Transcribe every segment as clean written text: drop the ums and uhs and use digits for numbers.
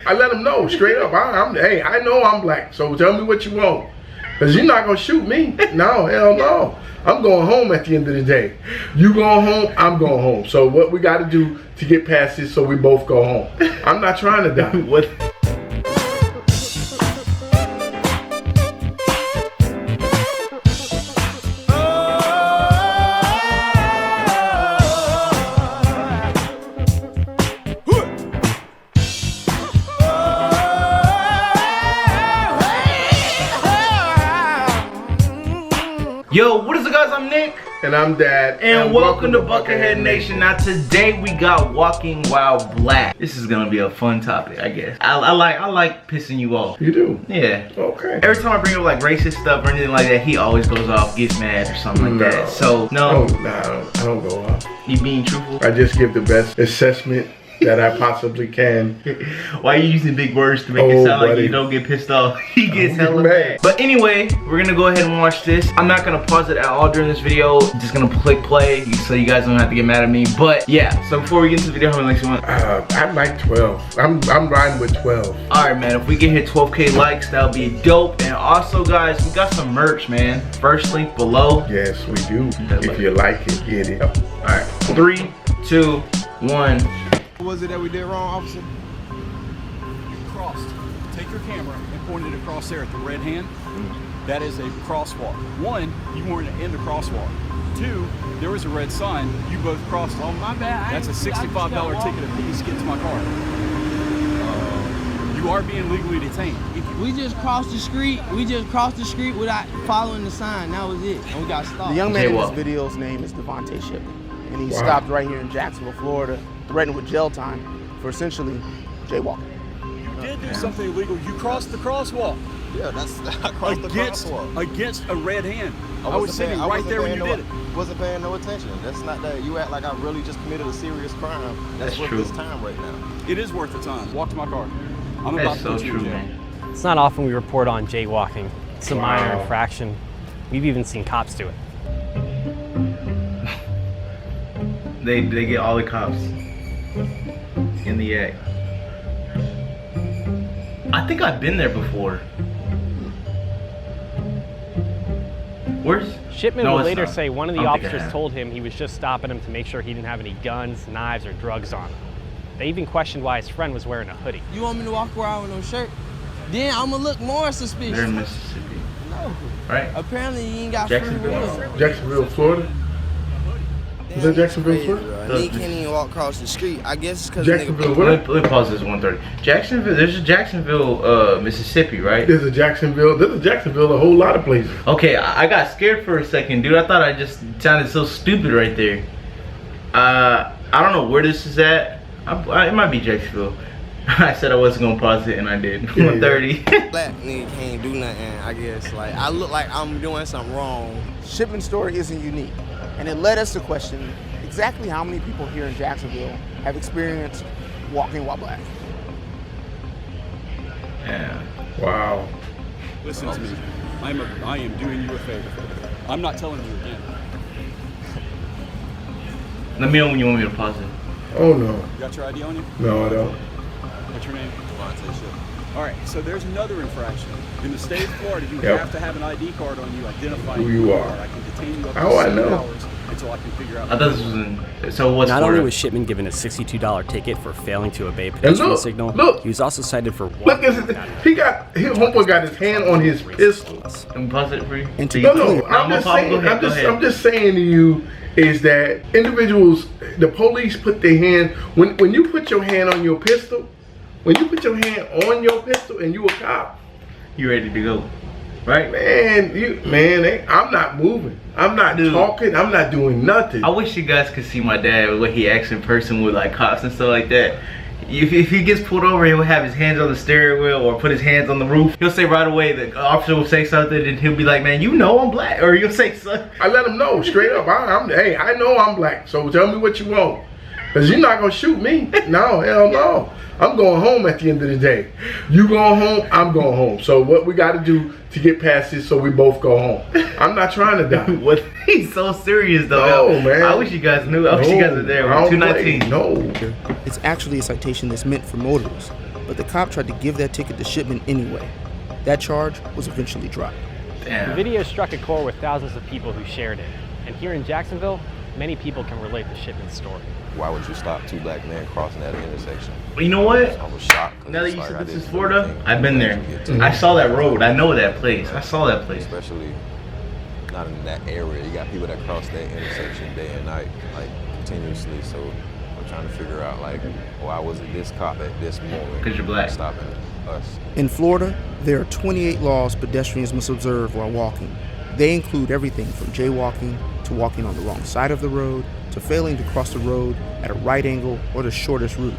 I let him know straight up. Hey, I know I'm black, so tell me what you want. Because you're not going to shoot me. No, hell no. I'm going home at the end of the day. You going home, I'm going home. So what we got to do to get past this so we both go home. I'm not trying to die. What? Yo, what is up guys, I'm Nick. And I'm Dad. And welcome to Bucketheadnation. Now today we got walking while black. This is gonna be a fun topic, I guess. I like pissing you off. You do? Yeah. Okay. Every time I bring up like racist stuff or anything like that, he always goes off, gets mad or something like that. So, no. I don't go off. You being truthful? I just give the best assessment that I possibly can. Why are you using big words to make it sound like you don't get pissed off? He gets hella mad. But anyway, we're gonna go ahead and watch this. I'm not gonna pause it at all during this video. Just gonna click play so you guys don't have to get mad at me. But yeah, so before we get into the video, how many likes you want? I like 12. I'm riding with 12. Alright man, if we can hit 12K likes, that'll be dope. And also guys, we got some merch, man. First link below. Yes, we do. If you like it, get it. Alright, 3, 2, 1. What was it that we did wrong, officer? You crossed. Take your camera and point it across there at the red hand. That is a crosswalk. One, you weren't in the crosswalk. Two, there was a red sign. You both crossed. Oh, my bad. That's a $65 ticket apiece. Get to my car. You are being legally detained. We just crossed the street. We just crossed the street without following the sign. That was it. And we got stopped. The young man in this video's name is Devontae Shipley. And he stopped right here in Jacksonville, Florida, threatened with jail time for essentially jaywalking. You did do something illegal. You crossed the crosswalk. Yeah, I crossed the crosswalk. Against a red hand. I was sitting right there when you did it. Wasn't paying no attention. That's not that. You act like I really just committed a serious crime. That's worth this time right now. It is worth the time. Walk to my car. I'm about to put you in jail. It's not often we report on jaywalking. It's a minor infraction. We've even seen cops do it. They get all the cops in the act. I think I've been there before. Where's Shipman would later say one of the officers told him he was just stopping him to make sure he didn't have any guns, knives, or drugs on him. They even questioned why his friend was wearing a hoodie. You want me to walk around with no shirt? Then I'm gonna look more suspicious. They're in Mississippi. No. Right? Apparently you ain't got free will. Jacksonville, Florida? Is that Jacksonville, Florida? He can't even walk across the street. I guess it's because Jacksonville, let me pause this 1:30. Jacksonville, there's a Jacksonville, Mississippi, right? There's a Jacksonville a whole lot of places. Okay, I got scared for a second, dude. I thought I just sounded so stupid right there. I don't know where this is at. It might be Jacksonville. I said I wasn't gonna pause it and I did. 1:30. Black nigga can't do nothing, I guess. Like, I look like I'm doing something wrong. Shipman's story isn't unique. And it led us to question exactly how many people here in Jacksonville have experienced walking while black. Yeah. Wow. Listen to me. I am doing you a favor. I'm not telling you again. Let me know when you want me to pause it. Oh no. You got your ID on you? No, I don't. What's your name? Devontae Shipley. All right, so there's another infraction. In the state of Florida, you have to have an ID card on you identifying who you are. I can detain you up to 7 hours until I can figure out. I thought this was in. So what's Not only was Shipman given a $62 ticket for failing to obey a pedestrian signal, he was also cited for walking. Look, his homeboy got his hand on his pistol. Let me pause it for you. No, I'm just saying to you is that individuals, the police put their hand when you put your hand on your pistol. When you put your hand on your pistol and you a cop, you ready to go, right? Man, I'm not moving. I'm not talking. I'm not doing nothing. I wish you guys could see my dad, what he acts in person with like cops and stuff like that. If he gets pulled over, he'll have his hands on the steering wheel or put his hands on the roof. He'll say right away, the officer will say something and he'll be like, man, you know I'm black. Or you'll say something. I let him know straight up. Hey, I know I'm black, so tell me what you want. Because you're not going to shoot me. No, hell no. I'm going home at the end of the day. You going home, I'm going home. So what we got to do to get past this so we both go home. I'm not trying to die. What? He's so serious though. No, man. I wish you guys knew. I wish you guys were there. 219. No. It's actually a citation that's meant for motorists. but the cop tried to give that ticket to Shipman anyway. That charge was eventually dropped. The video struck a chord with thousands of people who shared it. And here in Jacksonville, many people can relate to Shipman's story. Why would you stop two black men crossing that intersection? Well, you know what? I was shocked. Now that you said this is Florida, I've been there. I saw that road. I know that place. I saw that place. Especially not in that area. You got people that cross that intersection day and night, like continuously. So I'm trying to figure out, like, why was it this cop at this moment? Because you're black. Stopping us. In Florida, there are 28 laws pedestrians must observe while walking. They include everything from jaywalking to walking on the wrong side of the road to failing to cross the road at a right angle or the shortest route.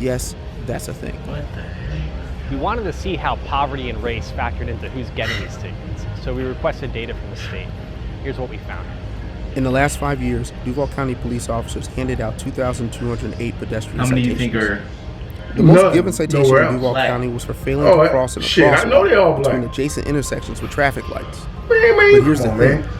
Yes, that's a thing. What the heck? We wanted to see how poverty and race factored into who's getting these tickets, so we requested data from the state. Here's what we found. In the last 5 years, Duval County police officers handed out 2,208 pedestrian How many do citations. you think are... The most given citation nowhere in Duval Black. County was for failing to cross in a I know they all crosswalk between black. adjacent intersections with traffic lights. Man, But here's the come on, thing. man.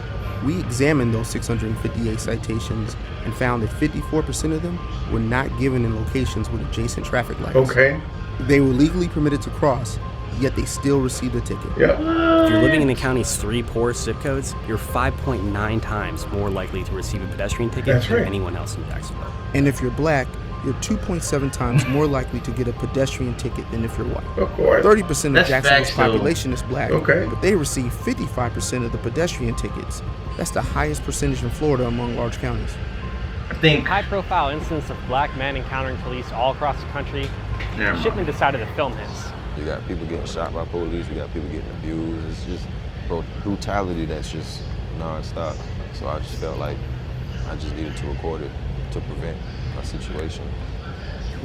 We examined those 658 citations and found that 54% of them were not given in locations with adjacent traffic lights. Okay. They were legally permitted to cross, yet they still received a ticket. Yeah. If you're living in the county's 3 poorest zip codes, you're 5.9 times more likely to receive a pedestrian ticket That's than right. anyone else in Jacksonville. And if you're black, you're 2.7 times more likely to get a pedestrian ticket than if you're white. Of course. 30% of That's Jacksonville's facts, though. population is black, Okay. but they receive 55% of the pedestrian tickets. That's the highest percentage in Florida among large counties. I think... High-profile incidents of black men encountering police all across the country. Never mind. Shipman decided to film this. You got people getting shot by police. You got people getting abused. It's just brutality that's just nonstop. So I just felt like I just needed to record it to prevent a situation.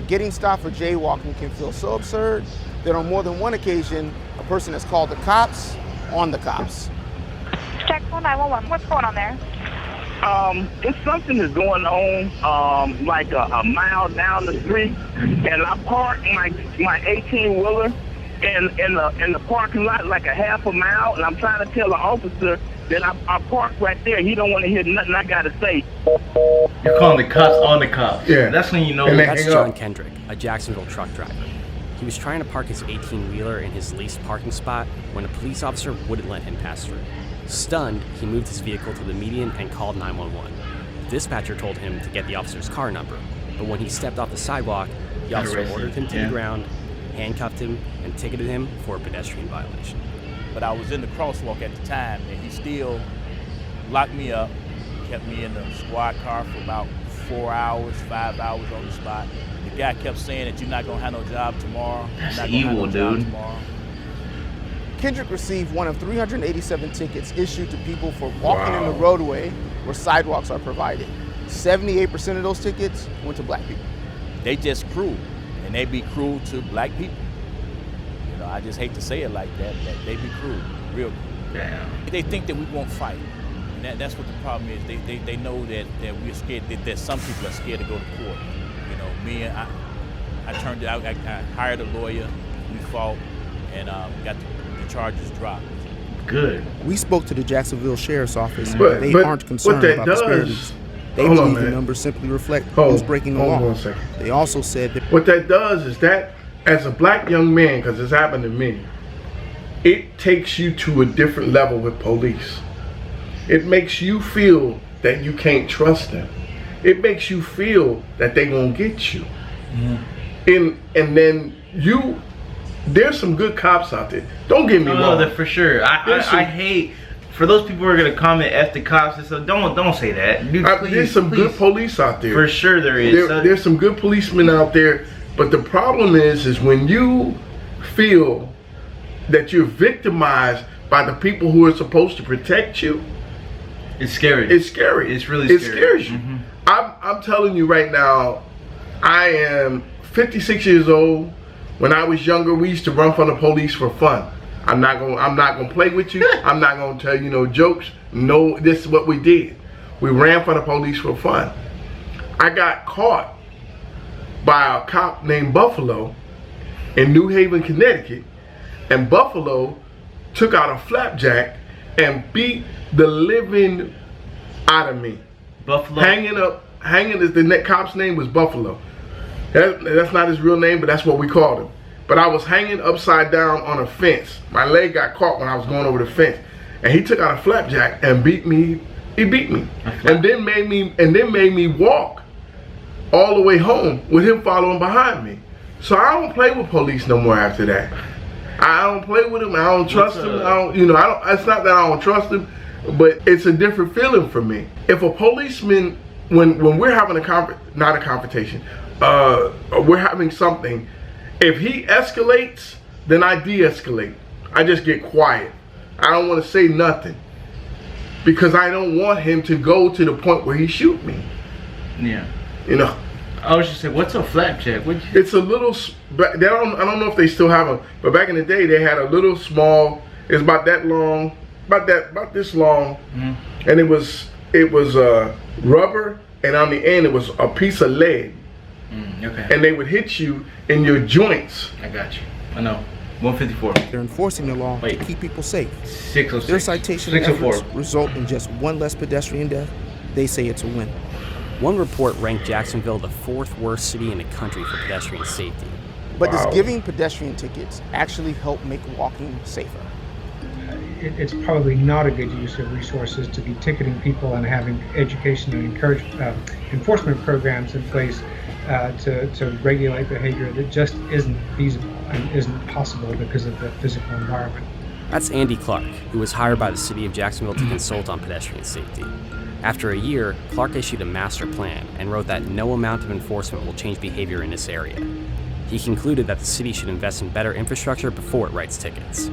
Getting stopped for jaywalking can feel so absurd that on more than one occasion, a person has called the cops on the cops. Jacksonville 911, what's going on there? It's something that's going on, like a mile down the street, and I parked my 18-wheeler in the parking lot like a half a mile, and I'm trying to tell the officer that I parked right there. He don't want to hear nothing I gotta say. You're calling the cops on the cops. Yeah. That's when you know... And That's hang John up. Kendrick, a Jacksonville truck driver. He was trying to park his 18-wheeler in his leased parking spot when a police officer wouldn't let him pass through. Stunned, he moved his vehicle to the median and called 911. The dispatcher told him to get the officer's car number, but when he stepped off the sidewalk, the officer Arrested, ordered him to yeah. the ground, handcuffed him, and ticketed him for a pedestrian violation. But I was in the crosswalk at the time, and he still locked me up, kept me in the squad car for about 4 hours, 5 hours on the spot. The guy kept saying that you're not gonna have no job tomorrow. That's you're not gonna evil, have no job dude. tomorrow. Kendrick received one of 387 tickets issued to people for walking in the roadway where sidewalks are provided. 78% of those tickets went to black people. They just cruel, and they be cruel to black people. You know, I just hate to say it like that they be cruel, real cruel. Damn. They think that we won't fight. And that's what the problem is. They know that we're scared, that some people are scared to go to court. You know, me and I turned it out, I hired a lawyer, we fought, and got the charges dropped. Good. We spoke to the Jacksonville Sheriff's Office, But- they but aren't concerned what that about does- disparities. They Hold on, believe the man. numbers simply reflect Hold- who's breaking the hold law. on a second. They also said that What that does is that, as a black young man, because it's happened to me, it takes you to a different level with police. It makes you feel that you can't trust them. It makes you feel that they gonna get you. And then there's some good cops out there. Don't get me wrong. No, for sure. I hate... For those people who are gonna comment F the cops and stuff, don't say that. Dude, please, there's some good police out there. For sure there is. There's some good policemen out there, but the problem is when you feel that you're victimized by the people who are supposed to protect you. It's scary. It's scary. It's really It scary. scares you. I'm telling you right now, I am 56 years old. When I was younger, we used to run from the police for fun. I'm not gonna play with you. I'm not gonna tell you no jokes. No, this is what we did. We ran from the police for fun. I got caught by a cop named Buffalo in New Haven, Connecticut, and Buffalo took out a flapjack and beat the living out of me. Buffalo. Hanging is the cop's name was Buffalo. That's not his real name, but that's what we called him. but I was hanging upside down on a fence. My leg got caught when I was going over the fence, and he took out a flapjack and beat me. He beat me, and then made me walk all the way home with him following behind me. So I don't play with police no more after that. I don't play with him. I don't trust him. I don't, you know, I don't. It's not that I don't trust him, but it's a different feeling for me. If a policeman, when we're having not a confrontation, we're having something. If he escalates, then I de-escalate. I just get quiet. I don't want to say nothing because I don't want him to go to the point where he shoot me. Yeah. You know. I was just saying, what's a flapjack? It's a little. I don't know if they still have them, but back in the day they had a little small. It's about that long, about this long, and it was rubber, and on the end it was a piece of lead. Okay. And they would hit you in your joints. I got you. I know. 154. They're enforcing the law to keep people safe. 606. Their citation efforts result in just one less pedestrian death. They say it's a win. One report ranked Jacksonville the 4th worst city in the country for pedestrian safety. But does giving pedestrian tickets actually help make walking safer? It's probably not a good use of resources to be ticketing people and having education and enforcement programs in place to regulate behavior that just isn't feasible and isn't possible because of the physical environment. That's Andy Clark, who was hired by the city of Jacksonville to consult on pedestrian safety. After a year, Clark issued a master plan and wrote that no amount of enforcement will change behavior in this area. He concluded that the city should invest in better infrastructure before it writes tickets.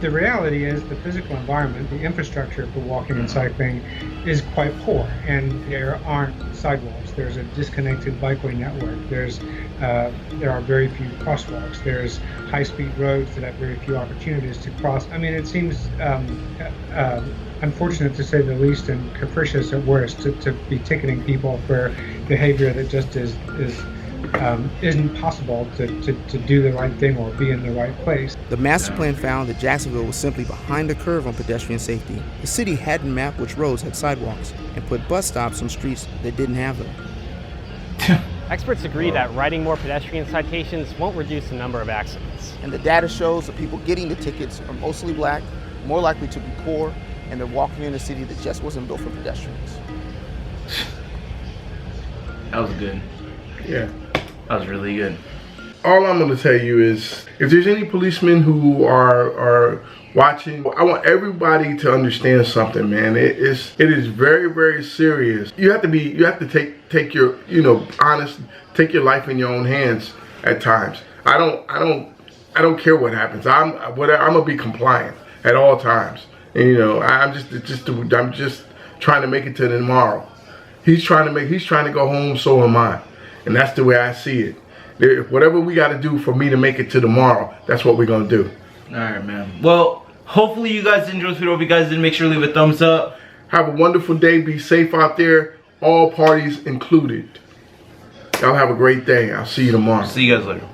The reality is the physical environment, the infrastructure for walking and cycling is quite poor, and there aren't sidewalks. There's a disconnected bikeway network. There are very few crosswalks. There's high-speed roads that have very few opportunities to cross. I mean, it seems unfortunate to say the least, and capricious at worst, to be ticketing people for behavior that just isn't possible to do the right thing or be in the right place. The master plan found that Jacksonville was simply behind the curve on pedestrian safety. The city hadn't mapped which roads had sidewalks and put bus stops on streets that didn't have them. Experts agree that writing more pedestrian citations won't reduce the number of accidents. And the data shows that people getting the tickets are mostly black, more likely to be poor, and they're walking in a city that just wasn't built for pedestrians. That was good. Yeah. That was really good. All I'm going to tell you is, if there's any policemen who are watching, I want everybody to understand something, man. It is very, very serious. You have to take your, take your life in your own hands at times. I don't care what happens. I'm gonna be compliant at all times. And, I'm just trying to make it to tomorrow. He's trying to go home, so am I. And that's the way I see it. Whatever we got to do for me to make it to tomorrow, that's what we're going to do. All right, man. Well, hopefully you guys enjoyed this video. If you guys did, make sure to leave a thumbs up. Have a wonderful day. Be safe out there. All parties included. Y'all have a great day. I'll see you tomorrow. See you guys later.